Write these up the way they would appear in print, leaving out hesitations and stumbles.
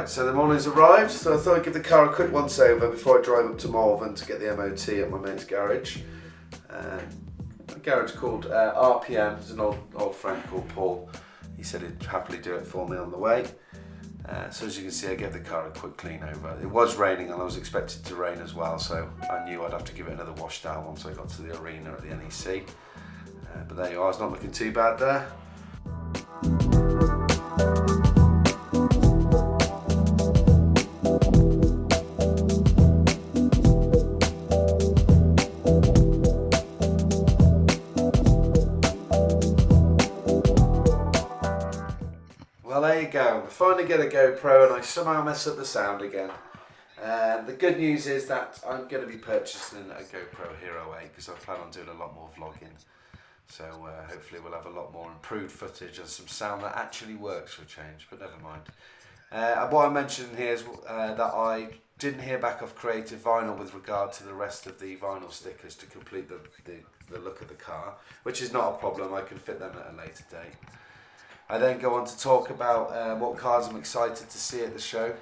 Right, so the morning's arrived, so I thought I'd give the car a quick once over before I drive up to Malvern to get the MOT at my mate's garage. A garage called RPM, there's an old friend called Paul. He said he'd happily do it for me on the way. So as you can see, I gave the car a quick clean over. It was raining and I was expected to rain as well, so I knew I'd have to give it another wash down once I got to the arena at the NEC. But there you are, it's not looking too bad there. Well, there you go. I finally get a GoPro and I somehow mess up the sound again. The good news is that I'm going to be purchasing a GoPro Hero 8 because I plan on doing a lot more vlogging. So hopefully we'll have a lot more improved footage and some sound that actually works for a change, but never mind. What I'm mentioning here is that I didn't hear back off Creative Vinyl with regard to the rest of the vinyl stickers to complete the look of the car, which is not a problem. I can fit them at a later date. I then go on to talk about what cars I'm excited to see at the show.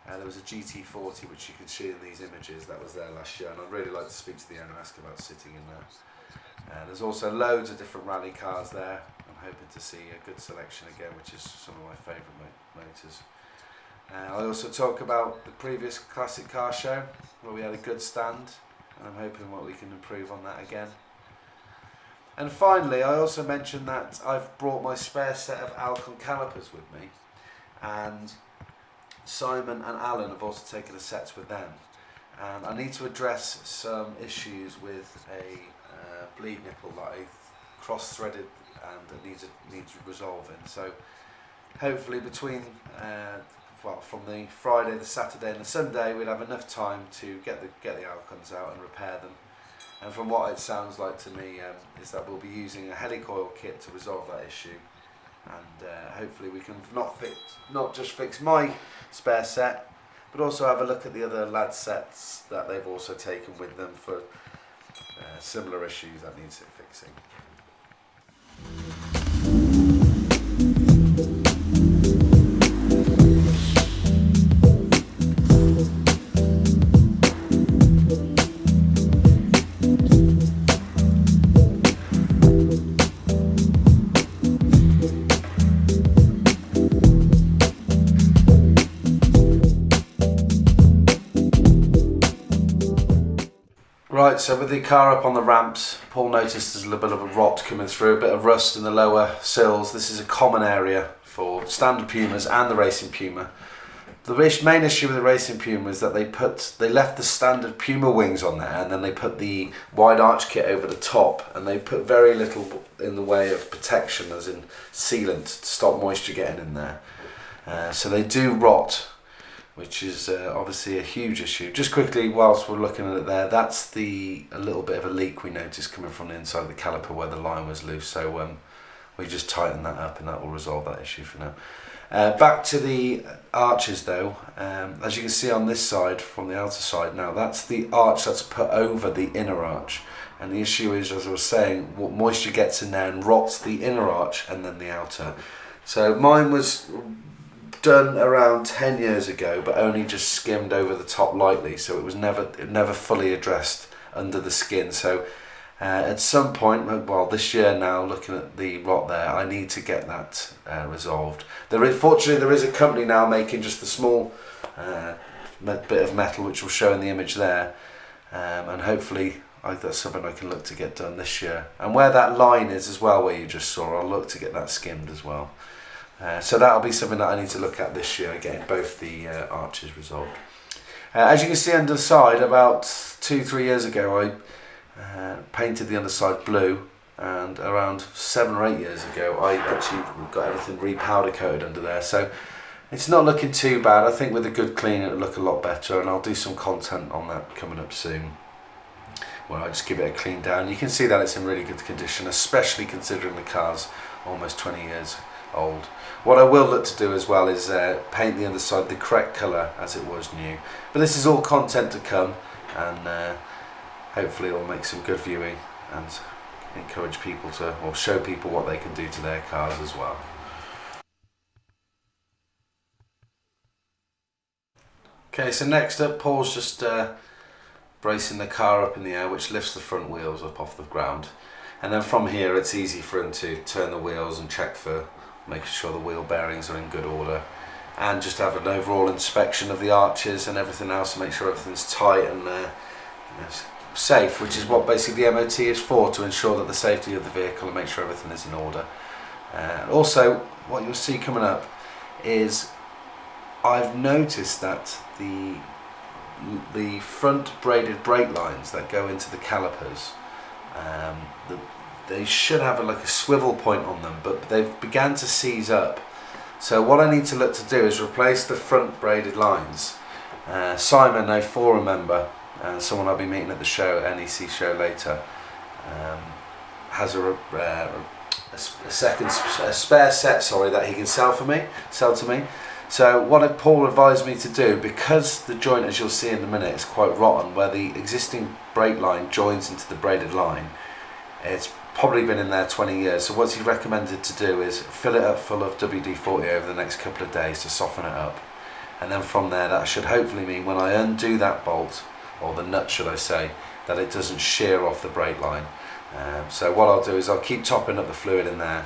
There was a GT40 which you can see in these images that was there last year, and I'd really like to speak to the owner and ask about sitting in there. There's also loads of different rally cars there. I'm hoping to see a good selection again, which is some of my favourite motors. I also talk about the previous classic car show where we had a good stand, and I'm hoping what we can improve on that again. And finally, I also mentioned that I've brought my spare set of Alcon calipers with me, and Simon and Alan have also taken the sets with them. And I need to address some issues with a bleed nipple that I cross-threaded and it needs resolving. So hopefully between from the Friday, the Saturday and the Sunday, we'll have enough time to get the Alcons out and repair them. And from what it sounds like to me is that we'll be using a helicoil kit to resolve that issue, and hopefully we can not just fix my spare set, but also have a look at the other lads' sets that they've also taken with them for similar issues that needs fixing. Right, so with the car up on the ramps, Paul noticed there's a little bit of a rot coming through, a bit of rust in the lower sills. This is a common area for standard Pumas and the Racing Puma. The main issue with the Racing Puma is that they left the standard Puma wings on there, and then they put the wide arch kit over the top, and they put very little in the way of protection, as in sealant, to stop moisture getting in there. So they do rot, which is obviously a huge issue. Just quickly, whilst we're looking at it there, that's a little bit of a leak we noticed coming from the inside of the caliper where the line was loose. So we just tighten that up and that will resolve that issue for now. Back to the arches though, as you can see on this side, from the outer side now, that's the arch that's put over the inner arch. And the issue is, as I was saying, what moisture gets in there and rots the inner arch and then the outer. So mine was done around 10 years ago, but only just skimmed over the top lightly, so it was never fully addressed under the skin. So at some point, well, this year now, looking at the rot there, I need to get that resolved. Fortunately, there is a company now making just a small bit of metal, which will show in the image there, and hopefully that's something I can look to get done this year. And where that line is as well, where you just saw, I'll look to get that skimmed as well. So that'll be something that I need to look at this year, getting both the arches resolved. As you can see underside, about 2-3 years ago I painted the underside blue, and around 7 or 8 years ago I actually got everything re-powder coated under there. So it's not looking too bad. I think with a good clean it'll look a lot better, and I'll do some content on that coming up soon, where I just give it a clean down. You can see that it's in really good condition, especially considering the car's almost 20 years old. What I will look to do as well is paint the underside the correct colour as it was new. But this is all content to come, and hopefully it will make some good viewing and encourage people to, or show people what they can do to their cars as well. Okay, so next up, Paul's just bracing the car up in the air, which lifts the front wheels up off the ground. And then from here, it's easy for him to turn the wheels and check for making sure the wheel bearings are in good order, and just have an overall inspection of the arches and everything else to make sure everything's tight and safe, which is what basically the MOT is for, to ensure that the safety of the vehicle and make sure everything is in order. Also, what you'll see coming up is I've noticed that the front braided brake lines that go into the calipers, they should have like a swivel point on them, but they've begun to seize up. So what I need to look to do is replace the front braided lines. Simon, a forum member, and someone I'll be meeting at the show, NEC show later, has a spare set, that he can sell to me. So what Paul advised me to do, because the joint, as you'll see in a minute, is quite rotten, where the existing brake line joins into the braided line, it's probably been in there 20 years. So what he recommended to do is fill it up full of WD-40 over the next couple of days to soften it up. And then from there, that should hopefully mean when I undo that bolt, or the nut should I say, that it doesn't shear off the brake line. So what I'll do is I'll keep topping up the fluid in there,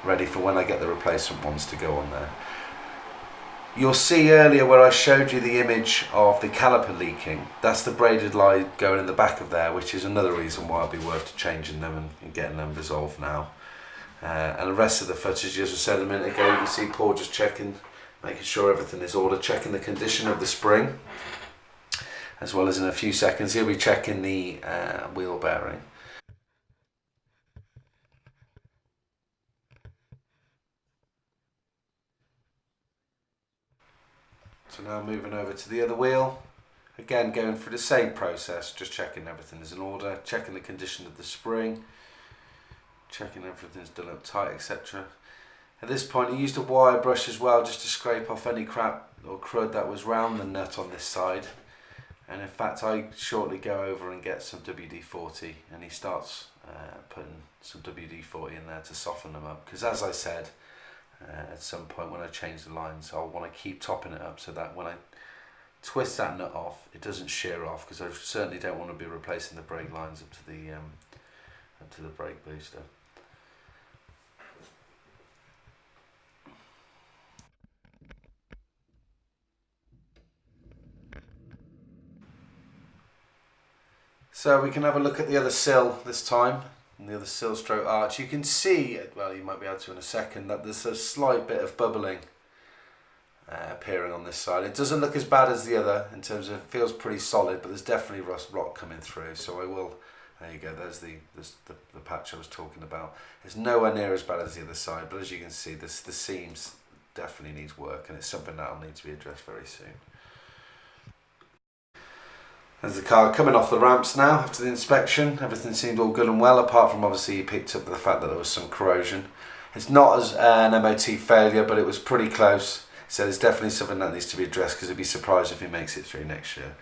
ready for when I get the replacement ones to go on there. You'll see earlier where I showed you the image of the caliper leaking. That's the braided line going in the back of there, which is another reason why it'd be worth changing them and getting them resolved now. And the rest of the footage, as I said a minute ago, you can see Paul just checking, making sure everything is ordered, checking the condition of the spring, as well as in a few seconds he'll be checking the wheel bearing. So now moving over to the other wheel, again going through the same process, just checking everything is in order, checking the condition of the spring, checking everything's done up tight, etc. At this point I used a wire brush as well, just to scrape off any crap or crud that was round the nut on this side. And in fact I shortly go over and get some WD-40, and he starts putting some WD-40 in there to soften them up, because as I said, at some point when I change the lines, I'll want to keep topping it up so that when I twist that nut off, it doesn't shear off, because I certainly don't want to be replacing the brake lines up to the brake booster. So we can have a look at the other sill this time, and the other sill stroke arch. You can see, well you might be able to in a second, that there's a slight bit of bubbling appearing on this side. It doesn't look as bad as the other in terms of, it feels pretty solid, but there's definitely rock coming through. So I will, there you go, there's the patch I was talking about. It's nowhere near as bad as the other side, but as you can see, the seams definitely needs work, and it's something that will need to be addressed very soon. There's the car coming off the ramps now after the inspection. Everything seemed all good and well, apart from obviously he picked up the fact that there was some corrosion. It's not as an MOT failure, but it was pretty close. So it's definitely something that needs to be addressed, because I'd be surprised if he makes it through next year.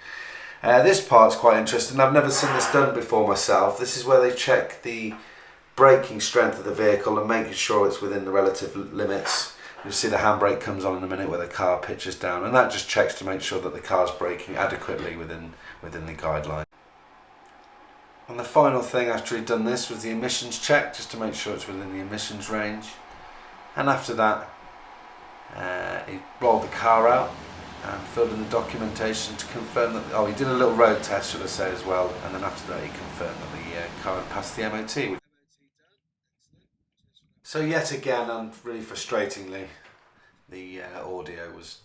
This part's quite interesting. I've never seen this done before myself. This is where they check the braking strength of the vehicle and making sure it's within the relative limits. You'll see the handbrake comes on in a minute where the car pitches down, and that just checks to make sure that the car's braking adequately within the guideline. And the final thing after he'd done this was the emissions check, just to make sure it's within the emissions range. And after that, he rolled the car out and filled in the documentation to confirm that, he did a little road test, should I say, as well, and then after that he confirmed that the car had passed the MOT. So yet again, and really frustratingly, the audio was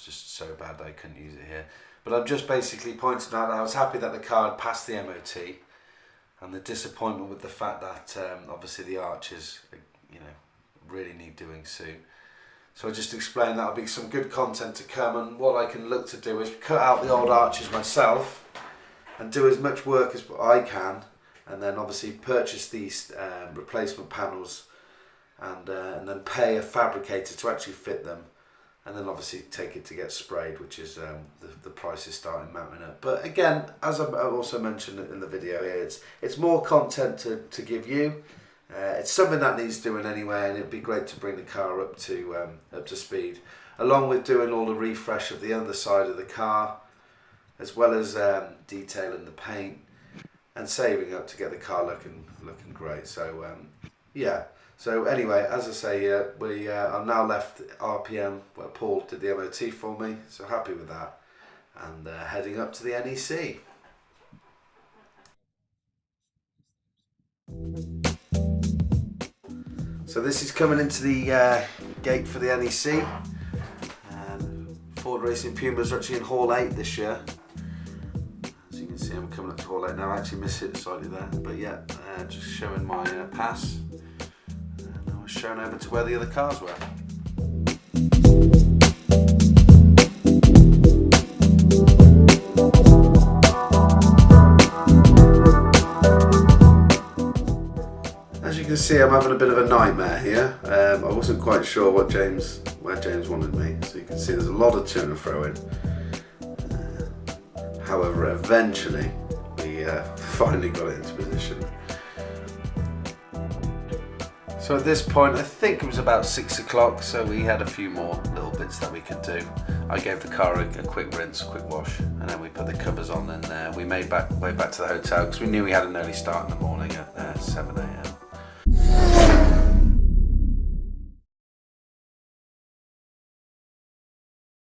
just so bad that I couldn't use it here. But I'm just basically pointing out that I was happy that the car had passed the MOT, and the disappointment with the fact that obviously the arches, really need doing soon. So I just explained that'll be some good content to come, and what I can look to do is cut out the old arches myself and do as much work as I can, and then obviously purchase these replacement panels, and then pay a fabricator to actually fit them, and then obviously take it to get sprayed, which is the price is starting mounting up. But again, as I also mentioned in the video here, it's more content to give you, It's something that needs doing anyway, and it'd be great to bring the car up to speed, along with doing all the refresh of the other side of the car, as well as detailing the paint and saving up to get the car looking great. So yeah. So anyway, as I say, I've now left RPM where Paul did the MOT for me, so happy with that, and heading up to the NEC. So this is coming into the gate for the NEC. Ford Racing Pumas are actually in Hall 8 this year. As you can see, I'm coming up to Hall 8 now. I actually missed it slightly there, but yeah, just showing my pass. And I was shown over to where the other cars were. As you can see, I'm having a bit of a nightmare here. I wasn't quite sure where James wanted me, so you can see there's a lot of to and fro in. However, eventually we finally got it into position. So at this point, I think it was about 6 o'clock, so we had a few more little bits that we could do. I gave the car a quick rinse, quick wash, and then we put the covers on, and we made way back to the hotel because we knew we had an early start in the morning at 7 AM.